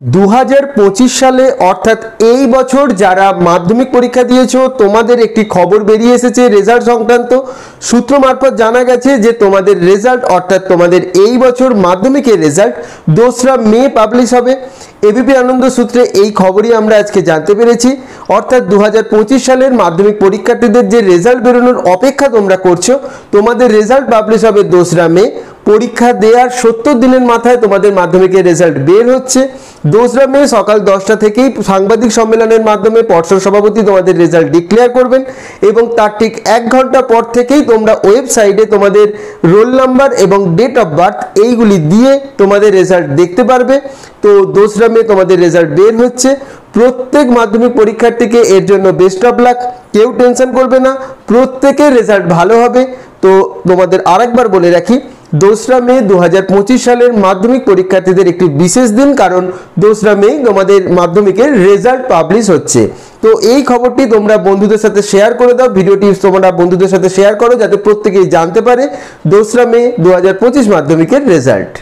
2025 সালে অর্থাৎ এই বছর যারা মাধ্যমিক পরীক্ষা দিয়েছো তোমাদের একটি খবর বেরিয়ে এসেছে রেজাল্ট সংক্রান্ত। সূত্র মারফত জানা গেছে যে তোমাদের রেজাল্ট অর্থাৎ তোমাদের এই বছর মাধ্যমিকের রেজাল্ট 2রা মে পাবলিশ হবে। এবিপি আনন্দ সূত্রে এই খবরই আমরা আজকে জানতে পেরেছি। অর্থাৎ 2025 সালের মাধ্যমিক পরীক্ষার্থীদের যে রেজাল্ট বেরোনোর অপেক্ষা তোমরা করছো, তোমাদের রেজাল্ট পাবলিশ হবে 2রা মে। পরীক্ষা দেওয়ার 70 দিনের মাথায় তোমাদের মাধ্যমিকের রেজাল্ট বের হচ্ছে। 2রা মে সকাল 10টা থেকেই সাংবাদিক সম্মেলনের মাধ্যমে পর্ষদ সভাপতি তোমাদের রেজাল্ট ডিক্লেয়ার করবেন এবং তার ঠিক 1 ঘন্টা পর থেকেই তোমরা ওয়েবসাইটে তোমাদের রোল নাম্বার এবং ডেট অফ বার্থ এইগুলি দিয়ে তোমাদের রেজাল্ট দেখতে পারবে। তো 2রা মে তোমাদের রেজাল্ট বের হচ্ছে। প্রত্যেক মাধ্যমিক পরীক্ষার্থীকে এর জন্য বেস্ট অফ লাক। কেউ টেনশন করবে না, প্রত্যেকের রেজাল্ট ভালো হবে। তো তোমাদের আরেকবার বলে রাখি, 2রা মে 2025 সালের মাধ্যমিক পরীক্ষার্থীদের একটি বিশেষ দিন, কারণ 2রা মে তোমাদের মাধ্যমিকের রেজাল্ট পাবলিশ হচ্ছে। তো এই খবরটি তোমরা বন্ধুদের সাথে শেয়ার করে দাও, ভিডিওটি তোমরা বন্ধুদের সাথে শেয়ার করো যাতে প্রত্যেকেই জানতে পারে 2রা মে 2025 মাধ্যমিকের রেজাল্ট।